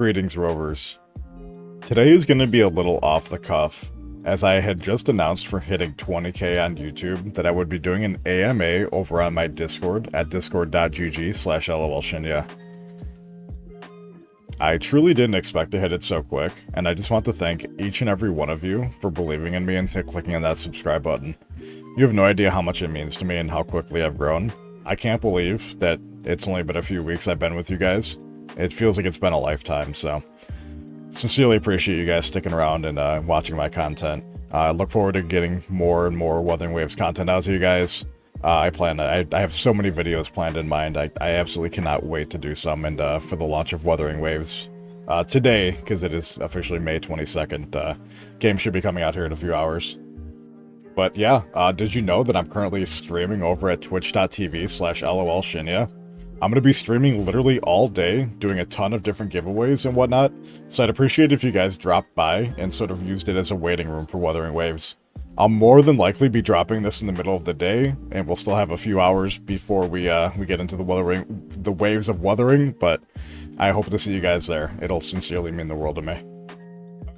Greetings, Rovers. Today is going to be a little off the cuff, as I had just announced for hitting 20k on YouTube that I would be doing an AMA over on my Discord at discord.gg/lolshinya. I truly didn't expect to hit it so quick, and I just want to thank each and every one of you for believing in me and clicking on that subscribe button. You have no idea how much it means to me and how quickly I've grown. I can't believe that it's only been a few weeks I've been with you guys. It feels like it's been a lifetime, so sincerely appreciate you guys sticking around and watching my content. I look forward to getting more and more Wuthering Waves content out to you guys. I have so many videos planned in mind. I absolutely cannot wait to do some, and for the launch of Wuthering Waves today, because it is officially May 22nd. Game should be coming out here in a few hours. But yeah, did you know that I'm currently streaming over at twitch.tv/lolshinya? I'm going to be streaming literally all day, doing a ton of different giveaways and whatnot, so I'd appreciate if you guys dropped by and sort of used it as a waiting room for Wuthering Waves. I'll more than likely be dropping this in the middle of the day, and we'll still have a few hours before we get into the waves of Wuthering, but I hope to see you guys there. It'll sincerely mean the world to me.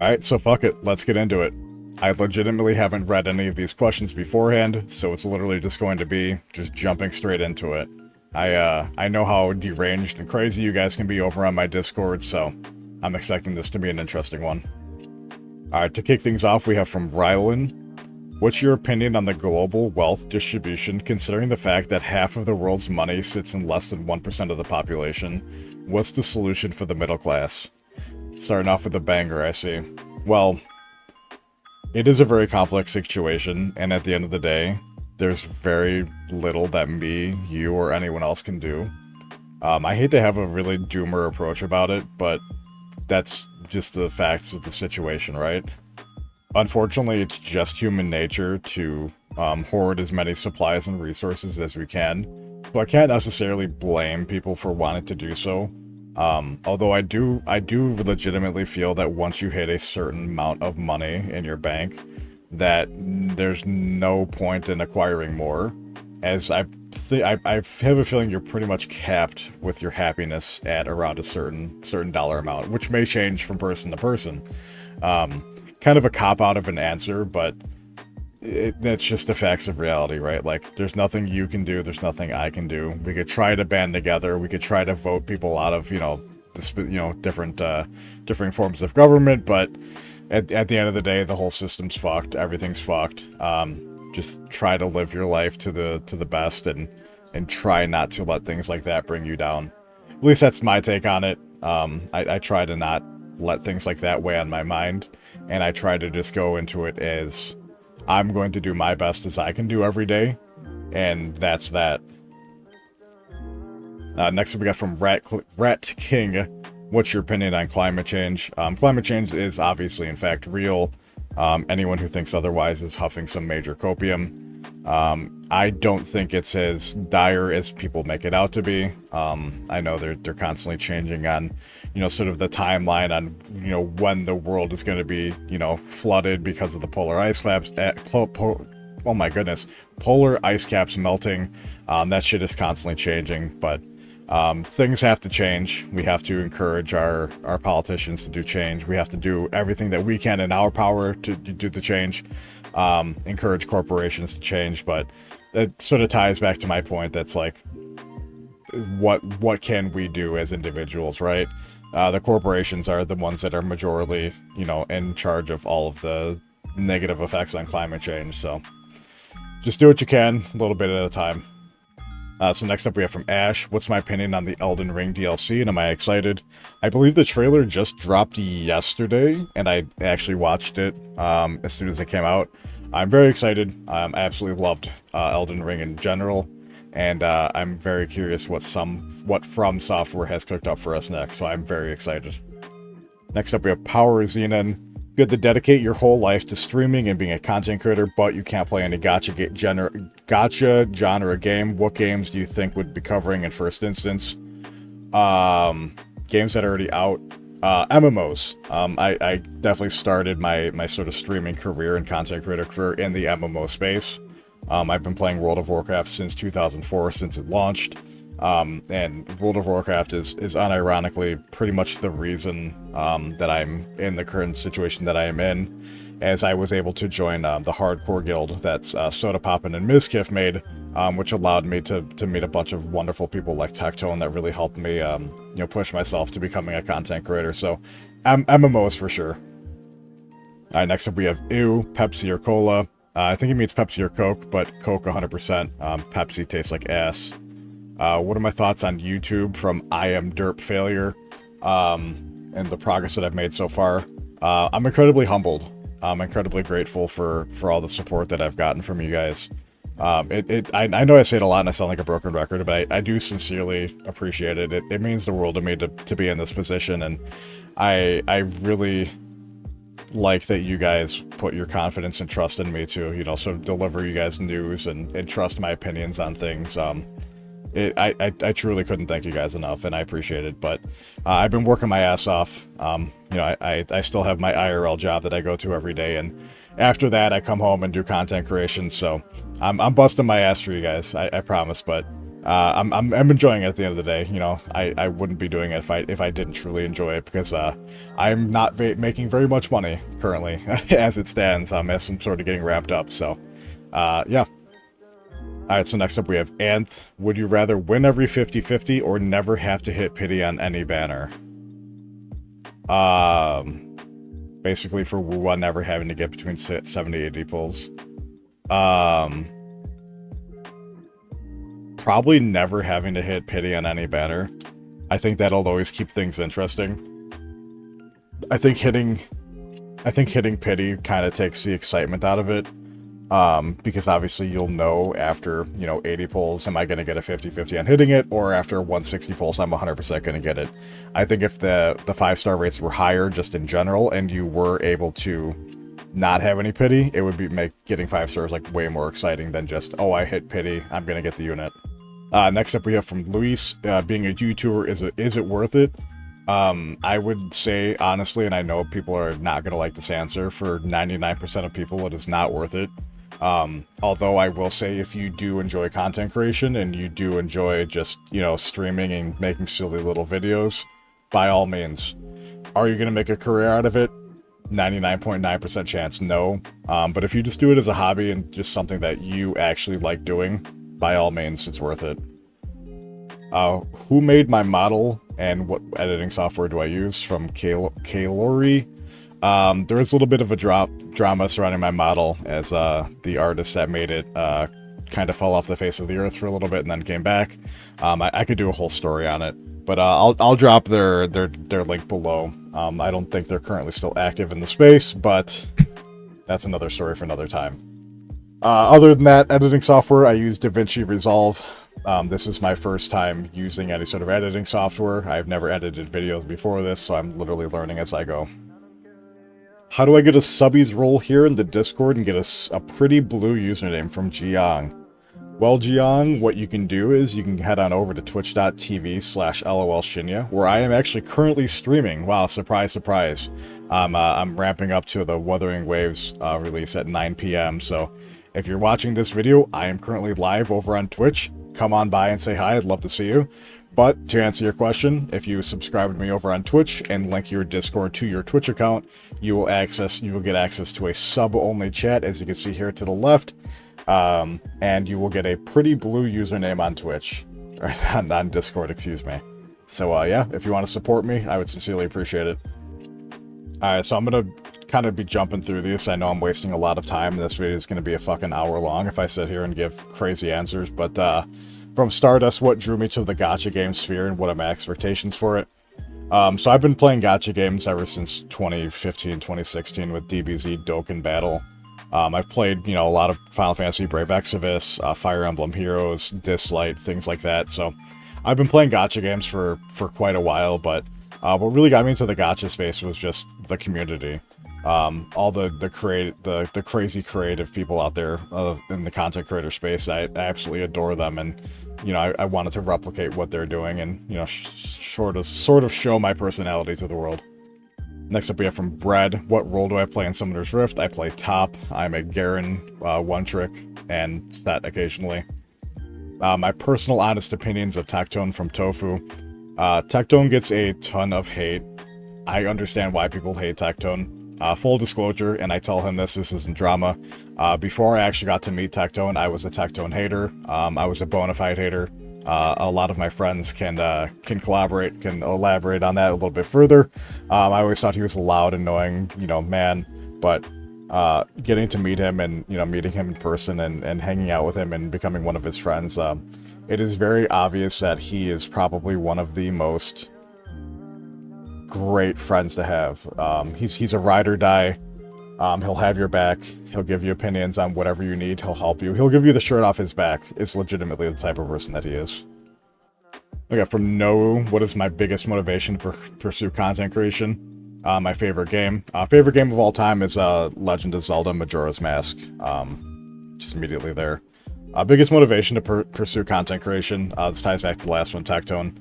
Alright, so fuck it, let's get into it. I legitimately haven't read any of these questions beforehand, so it's literally just going to be just jumping straight into it. I know how deranged and crazy you guys can be over on my Discord, so I'm expecting this to be an interesting one. Alright, to kick things off, we have from Rylan. What's your opinion on the global wealth distribution, considering the fact that half of the world's money sits in less than 1% of the population? What's the solution for the middle class? Starting off with a banger, I see. Well, it is a very complex situation, and at the end of the day, there's very little that me, you, or anyone else can do. I hate to have a really doomer approach about it, but that's just the facts of the situation, right? Unfortunately, it's just human nature to hoard as many supplies and resources as we can, so I can't necessarily blame people for wanting to do so. Although I do legitimately feel that once you hit a certain amount of money in your bank, that there's no point in acquiring more, as I have a feeling you're pretty much capped with your happiness at around a certain dollar amount, which may change from person to person. Kind of a cop-out of an answer, but that's just the facts of reality, right? Like, there's nothing you can do, there's nothing I can do. We could try to band together, we could try to vote people out of, different forms of government, but at the end of the day, the whole system's fucked, everything's fucked. Just try to live your life to the best, and try not to let things like that bring you down. At least that's my take on it. I try to not let things like that weigh on my mind, and I try to just go into it as I'm going to do my best as I can do every day, and that's that. Next we got from Rat King. What's your opinion on climate change? Climate change is obviously, in fact, real. Anyone who thinks otherwise is huffing some major copium. I don't think it's as dire as people make it out to be. I know they're constantly changing on, sort of the timeline on, when the world is going to be, flooded because of the polar ice caps. Oh my goodness, polar ice caps melting. That shit is constantly changing, but things have to change. We have to encourage our politicians to do change. We have to do everything that we can in our power to do the change. Encourage corporations to change, but it sort of ties back to my point that's like, what can we do as individuals, right? The corporations are the ones that are majorly, in charge of all of the negative effects on climate change, so just do what you can, a little bit at a time. So next up we have from Ash. What's my opinion on the Elden Ring DLC, and am I excited? I believe the trailer just dropped yesterday, and I actually watched it as soon as it came out. I'm very excited. I absolutely loved Elden Ring in general, and I'm very curious what From Software has cooked up for us next, so I'm very excited. Next up we have Power Xenon. You had to dedicate your whole life to streaming and being a content creator, but you can't play any gacha genre game. What games do you think would be covering in first instance? Games that are already out. MMOs. I definitely started my sort of streaming career and content creator career in the MMO space. I've been playing World of Warcraft since 2004, since it launched. And World of Warcraft is unironically pretty much the reason that I'm in the current situation that I am in, as I was able to join the hardcore guild that's Soda Poppin' and Mizkif made, which allowed me to meet a bunch of wonderful people like Tectone that really helped me push myself to becoming a content creator. So MMOs for sure. All right, next up we have Ew, Pepsi or Cola. I think it means Pepsi or Coke, but Coke 100%. Pepsi tastes like ass. What are my thoughts on YouTube from I Am Derp Failure and the progress that I've made so far? I'm incredibly humbled. I'm incredibly grateful for all the support that I've gotten from you guys. I know I say it a lot and I sound like a broken record, but I do sincerely appreciate it. It means the world to me to be in this position, and I really like that you guys put your confidence and trust in me to, sort of deliver you guys news and trust my opinions on things. I truly couldn't thank you guys enough, and I appreciate it. But I've been working my ass off. I still have my IRL job that I go to every day, and after that I come home and do content creation. So I'm busting my ass for you guys. I promise. But I'm enjoying it at the end of the day. I wouldn't be doing it if I didn't truly enjoy it, because I'm not making very much money currently as it stands. As I'm sort of getting wrapped up. So yeah. Alright, so next up we have Anth. Would you rather win every 50-50 or never have to hit pity on any banner? Basically for Wuwa never having to get between 70-80 pulls. Probably never having to hit pity on any banner. I think that'll always keep things interesting. I think hitting pity kind of takes the excitement out of it. Because obviously you'll know after, 80 pulls, am I going to get a 50-50 on hitting it, or after 160 pulls, I'm 100% going to get it. I think if the 5-star rates were higher just in general, and you were able to not have any pity, it would make getting 5 stars like way more exciting than just, oh, I hit pity, I'm going to get the unit. Next up we have from Luis, being a YouTuber, is it worth it? I would say, honestly, and I know people are not going to like this answer, for 99% of people, it is not worth it. Although I will say, if you do enjoy content creation and you do enjoy just, streaming and making silly little videos, by all means. Are you going to make a career out of it? 99.9% chance, no. But if you just do it as a hobby and just something that you actually like doing, by all means, it's worth it. Who made my model and what editing software do I use? From Kalori. There is a little bit of a drama surrounding my model, as the artist that made it kind of fell off the face of the earth for a little bit and then came back. I could do a whole story on it, but I'll drop their link below. I don't think they're currently still active in the space, but that's another story for another time. Other than that, editing software, I use DaVinci Resolve. This is my first time using any sort of editing software. I've never edited videos before this, so I'm literally learning as I go. How do I get a subbies role here in the Discord and get a pretty blue username from Jiang? Well, Jiang, what you can do is you can head on over to twitch.tv/LOLshinya, where I am actually currently streaming. Wow, surprise, surprise. I'm ramping up to the Wuthering Waves release at 9 p.m. So if you're watching this video, I am currently live over on Twitch. Come on by and say hi, I'd love to see you. But to answer your question, if you subscribe to me over on Twitch and link your Discord to your Twitch account, you will get access to a sub-only chat, as you can see here to the left, and you will get a pretty blue username on Twitch, or on Discord, excuse me. So yeah, if you want to support me, I would sincerely appreciate it. Alright, so I'm gonna kind of be jumping through these. I know I'm wasting a lot of time. This video is gonna be a fucking hour long if I sit here and give crazy answers, but from Stardust, what drew me to the gacha game sphere and what are my expectations for it? So I've been playing gacha games ever since 2015, 2016 with DBZ Dokkan Battle. I've played, a lot of Final Fantasy, Brave Exvius, Fire Emblem Heroes, Dislight, things like that. So I've been playing gacha games for quite a while, but what really got me into the gacha space was just the community. All the crazy creative people out there in the content creator space. I absolutely adore them, and I wanted to replicate what they're doing, and sort of show my personality to the world. Next up we have from Bread. What role do I play in Summoner's Rift? I play top. I'm a Garen one trick and Set occasionally. My personal honest opinions of Tectone from Tofu. Tectone gets a ton of hate. I understand why people hate Tectone. Full disclosure, and I tell him this isn't drama. Before I actually got to meet Tectone, I was a Tectone hater. I was a bona fide hater. A lot of my friends can collaborate, can elaborate on that a little bit further. I always thought he was a loud, annoying, man, but getting to meet him and, meeting him in person and hanging out with him and becoming one of his friends, it is very obvious that he is probably one of the most great friends to have. He's a ride or die. He'll have your back. He'll give you opinions on whatever you need. He'll help you. He'll give you the shirt off his back. It's legitimately the type of person that he is. Okay, from No, what is my biggest motivation to pursue content creation? My favorite game. Favorite game of all time is Legend of Zelda Majora's Mask. Just immediately there. Biggest motivation to pursue content creation. This ties back to the last one, Tectone.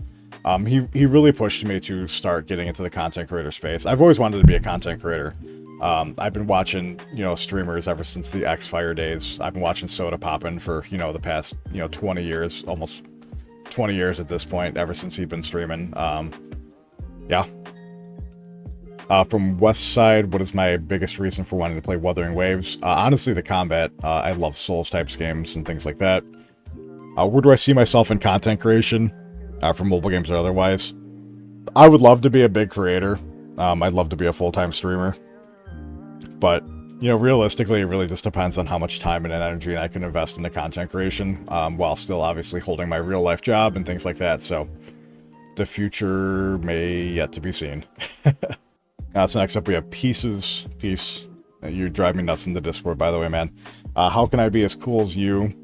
He really pushed me to start getting into the content creator space. I've always wanted to be a content creator. I've been watching, streamers ever since the X-Fire days. I've been watching Soda Poppin' for, the past, 20 years, almost 20 years at this point, ever since he'd been streaming. Yeah. From West Side, what is my biggest reason for wanting to play Wuthering Waves? Honestly, the combat. I love Souls-types games and things like that. Where do I see myself in content creation? For mobile games or otherwise? I would love to be a big creator. I'd love to be a full-time streamer. But, realistically, it really just depends on how much time and energy I can invest into content creation, while still obviously holding my real-life job and things like that. So, the future may yet to be seen. So next up we have Pieces. Peace. You drive me nuts in the Discord, by the way, man. How can I be as cool as you?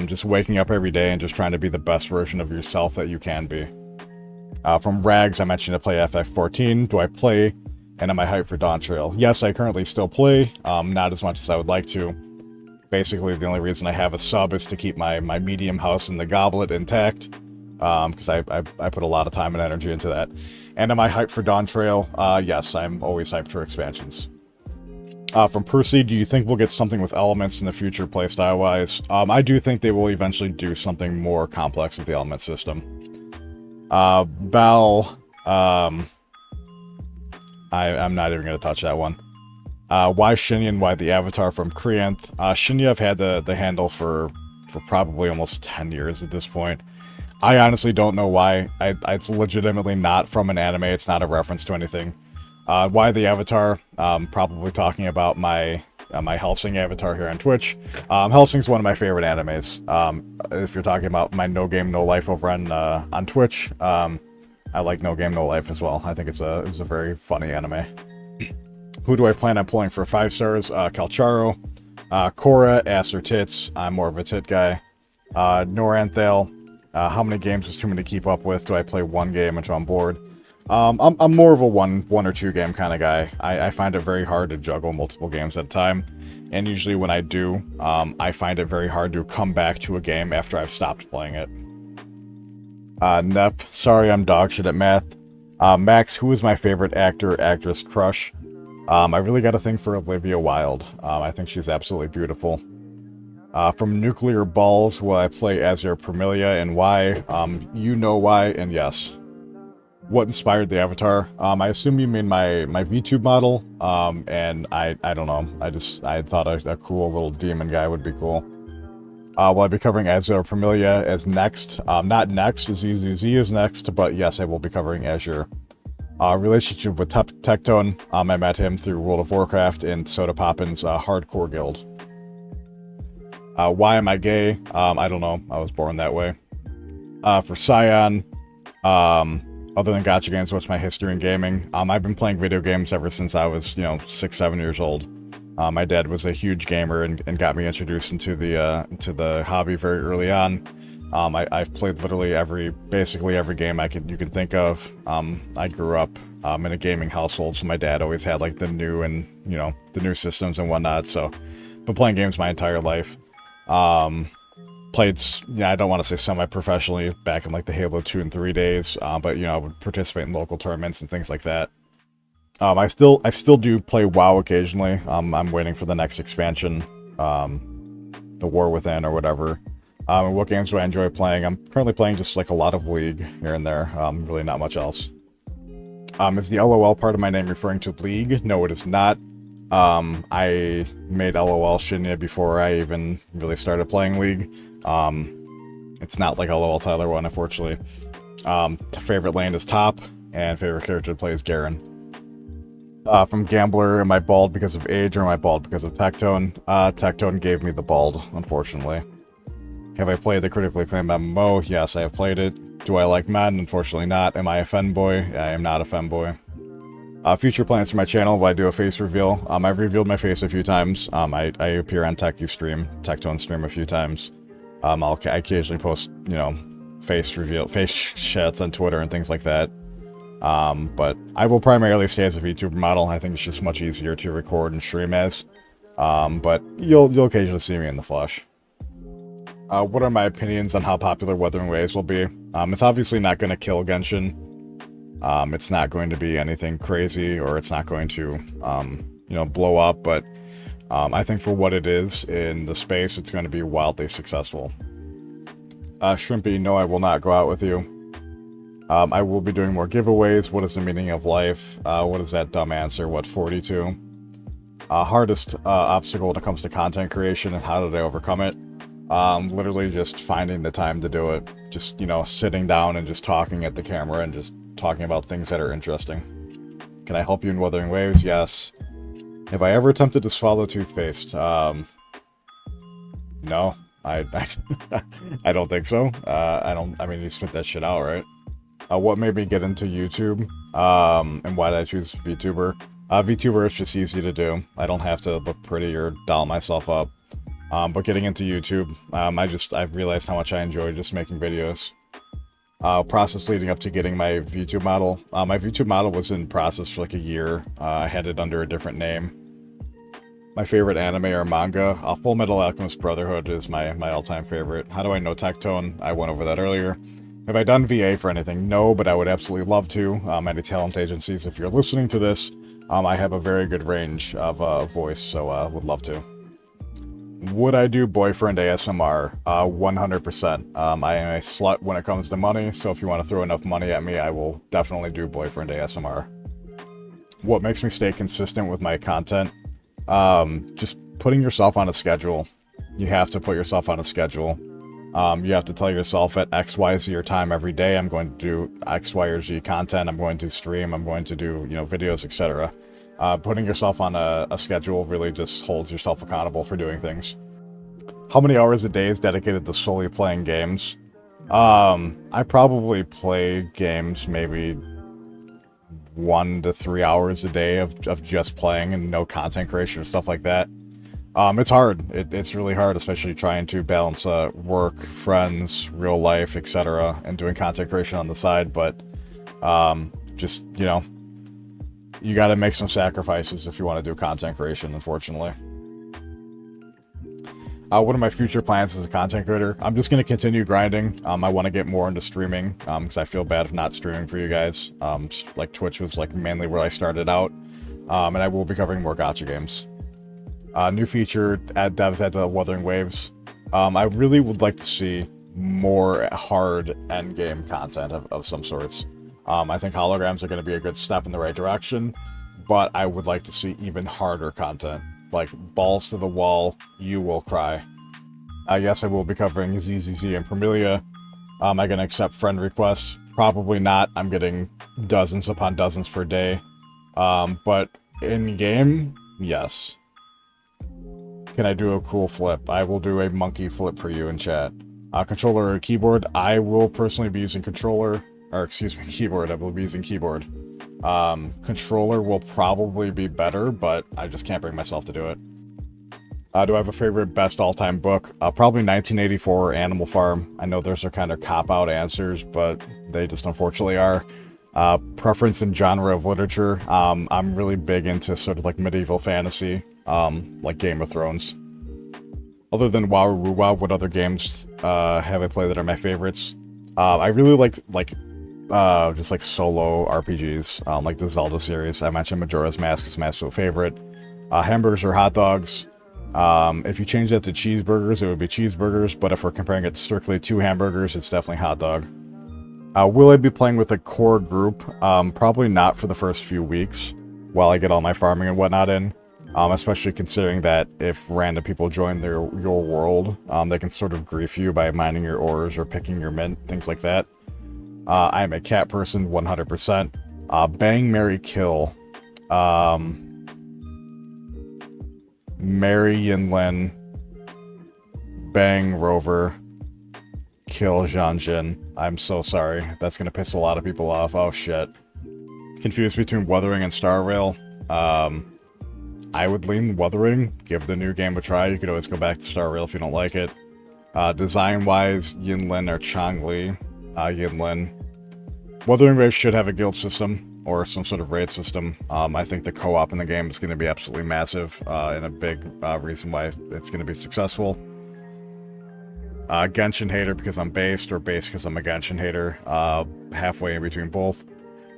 Just waking up every day and just trying to be the best version of yourself that you can be. From Rags, I mentioned to play FF14. Do I play? And am I hyped for Dawn Trail? Yes, I currently still play. Not as much as I would like to. Basically, the only reason I have a sub is to keep my medium house and the goblet intact. Because I put a lot of time and energy into that. And am I hyped for Dawn Trail? Yes, I'm always hyped for expansions. From Percy, do you think we'll get something with elements in the future playstyle-wise? I do think they will eventually do something more complex with the element system. Bell, I'm not even going to touch that one. Why Shinya and why the avatar from Krianth? Shinya I've had the handle for probably almost 10 years at this point. I honestly don't know why. It's legitimately not from an anime. It's not a reference to anything. Why the avatar? Probably talking about my Hellsing avatar here on Twitch. Hellsing's one of my favorite animes. If you're talking about my No Game No Life over on Twitch, I like No Game No Life as well. I think it's a very funny anime. Who do I plan on pulling for 5 stars? Calcharo, Korra, ass or tits. I'm more of a tit guy. Noranthale. How many games is too many to keep up with? Do I play one game until I'm bored? I'm more of a one or two game kind of guy. I find it very hard to juggle multiple games at a time, and usually when I do, I find it very hard to come back to a game after I've stopped playing it. Nep, sorry I'm dog shit at math. Max, who is my favorite actor, actress, crush? I really got a thing for Olivia Wilde. I think she's absolutely beautiful. From Nuclear Balls, will I play Azure Permilia and why? You know why, and yes. What inspired the avatar? I assume you mean my VTube model, and I don't know. I thought a cool little demon guy would be cool. Will I be covering Azure Permilia as next? Not next, as ZZZ is next, but yes, I will be covering Azure. Relationship with Tectone. I met him through World of Warcraft and Soda Poppin's Hardcore Guild. Why am I gay? I don't know. I was born that way. For Scion, other than gacha games, what's my history in gaming? I've been playing video games ever since I was, 6, 7 years old. My dad was a huge gamer and got me introduced into the hobby very early on. I've played literally basically every game you can think of. I grew up in a gaming household, so my dad always had like the new and the new systems and whatnot. So, been playing games my entire life. Played, I don't want to say semi-professionally back in like the Halo 2 and 3 days, but I would participate in local tournaments and things like that. I still do play WoW occasionally. I'm waiting for the next expansion, the War Within or whatever. And what games do I enjoy playing? I'm currently playing just like a lot of League here and there. Really not much else. Is the LOL part of my name referring to League? No, it is not. I made LOL Shinya before I even really started playing League. It's not like LOL Tyler 1, unfortunately. Favorite lane is top, and favorite character to play is Garen. From Gambler, am I bald because of age or am I bald because of Tectone? Tectone gave me the bald, unfortunately. Have I played the critically acclaimed MMO? Yes, I have played it. Do I like men? Unfortunately not. Am I a femboy? I am not a femboy. Future plans for my channel, will I do a face reveal? I've revealed my face a few times. I appear on Tectone stream a few times. I occasionally post, you know, face chats on Twitter and things like that. But I will primarily stay as a VTuber model. I think it's just much easier to record and stream as. But you'll occasionally see me in the flesh. What are my opinions on how popular Wuthering Waves will be? It's obviously not going to kill Genshin. It's not going to be anything crazy, or it's not going to, you know, blow up, but I think for what it is in the space, it's going to be wildly successful. Shrimpy, no, I will not go out with you. I will be doing more giveaways. What is the meaning of life? What is that dumb answer? What, 42? Hardest obstacle when it comes to content creation, and how did I overcome it? Literally just finding the time to do it. Just, you know, sitting down and just talking at the camera and just talking about things that are interesting. Can I help you in Wuthering Waves? Yes. Have I ever attempted to swallow toothpaste? No. I don't think so. I mean, you spit that shit out, right? What made me get into YouTube? And why did I choose VTuber? VTuber is just easy to do. I don't have to look pretty or doll myself up. But getting into YouTube, I've realized how much I enjoy just making videos. Process leading up to getting my VTube model. My VTube model was in process for like a year. I had it under a different name. My favorite anime or manga, Full Metal Alchemist Brotherhood is my all-time favorite. How do I know Tectone? I went over that earlier. Have I done VA for anything? No, but I would absolutely love to. Any talent agencies, if you're listening to this, I have a very good range of voice, so would love to. Would I do boyfriend ASMR? 100%. I am a slut when it comes to money, so if you want to throw enough money at me, I will definitely do boyfriend ASMR. What makes me stay consistent with my content? Just putting yourself on a schedule. You have to put yourself on a schedule. You have to tell yourself at X, Y, Z your time every day, I'm going to do X, Y, or Z content, I'm going to stream, I'm going to do, you know, videos, etc. Putting yourself on a schedule really just holds yourself accountable for doing things. How many hours a day is dedicated to solely playing games? I probably play games maybe 1 to 3 hours a day of just playing and no content creation or stuff like that. It's hard. It's really hard, especially trying to balance work, friends, real life, etc., and doing content creation on the side, but just, you know, you gotta make some sacrifices if you want to do content creation, unfortunately. What are my future plans as a content creator? I'm just going to continue grinding. I want to get more into streaming, because I feel bad of not streaming for you guys. Like Twitch was like mainly where I started out, and I will be covering more gacha games. New feature, add devs add to Wuthering Waves. I really would like to see more hard endgame content of some sorts. I think holograms are going to be a good step in the right direction, but I would like to see even harder content. Like, balls to the wall, you will cry. Yes, I will be covering ZZZ and Promilia. Am I going to accept friend requests? Probably not. I'm getting dozens upon dozens per day. But in-game, yes. Can I do a cool flip? I will do a monkey flip for you in chat. Controller or keyboard? I will personally be using controller. Or, excuse me, keyboard. I will be using keyboard. Controller will probably be better, but I just can't bring myself to do it. Do I have a favorite best all-time book? Probably 1984 Animal Farm. I know those are kind of cop-out answers, but they just unfortunately are. Preference in genre of literature. I'm really big into sort of like medieval fantasy, like Game of Thrones. Other than WoW or WoW, what other games have I played that are my favorites? I really like just like solo RPGs, like the Zelda series. I mentioned Majora's Mask is my absolute favorite. Hamburgers or hot dogs? If you change that to cheeseburgers, it would be cheeseburgers, but if we're comparing it strictly to hamburgers, it's definitely hot dog. Will I be playing with a core group? Probably not for the first few weeks, while I get all my farming and whatnot in. Especially considering that if random people join your world, they can sort of grief you by mining your ores or picking your mint, things like that. I am a cat person, 100%. Bang, marry, kill. Marry Yinlin. Bang, Rover. Kill Zhanjin. I'm so sorry. That's gonna piss a lot of people off. Oh shit. Confused between Wuthering and Star Rail. I would lean Wuthering. Give the new game a try. You could always go back to Star Rail if you don't like it. Design-wise, Yinlin or Changli. Yinlin. Wuthering Waves should have a guild system or some sort of raid system. I think the co-op in the game is going to be absolutely massive and a big reason why it's going to be successful. Genshin hater because I'm based, or based because I'm a Genshin hater. Halfway in between both.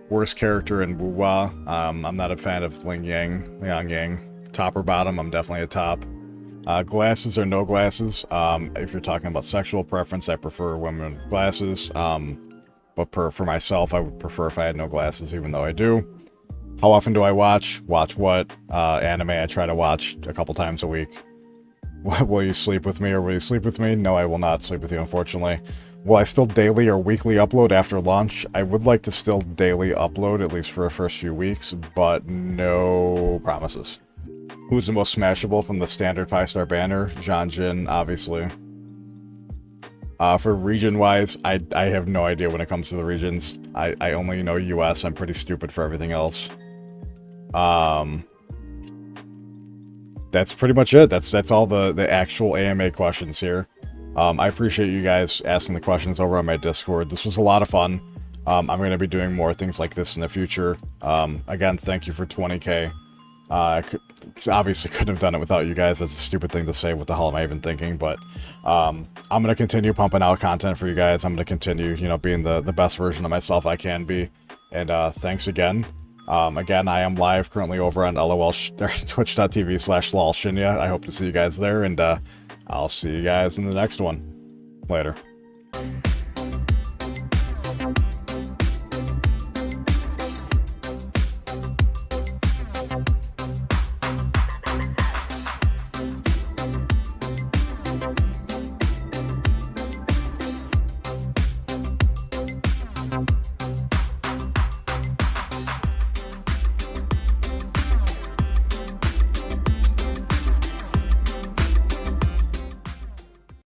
Worst character in Wuwa. I'm not a fan of Liang Yang. Top or bottom, I'm definitely a top. Glasses or no glasses. If you're talking about sexual preference, I prefer women with glasses. But for myself, I would prefer if I had no glasses, even though I do. How often do I watch? Watch what? Anime I try to watch a couple times a week. Will you sleep with me or will you sleep with me? No, I will not sleep with you, unfortunately. Will I still daily or weekly upload after launch? I would like to still daily upload, at least for the first few weeks, but no promises. Who's the most smashable from the standard 5-star banner? Zhanjin, obviously. For region-wise, I have no idea when it comes to the regions. I only know US. I'm pretty stupid for everything else. That's pretty much it. That's all the actual AMA questions here. I appreciate you guys asking the questions over on my Discord. This was a lot of fun. I'm going to be doing more things like this in the future. Again, thank you for 20k. Obviously couldn't have done it without you guys. That's a stupid thing to say. What the hell am I even thinking? But I'm going to continue pumping out content for you guys. I'm going to continue, being the best version of myself I can be. And thanks again. Again, I am live currently over on twitch.tv/lolshinya. I hope to see you guys there, and I'll see you guys in the next one. Later.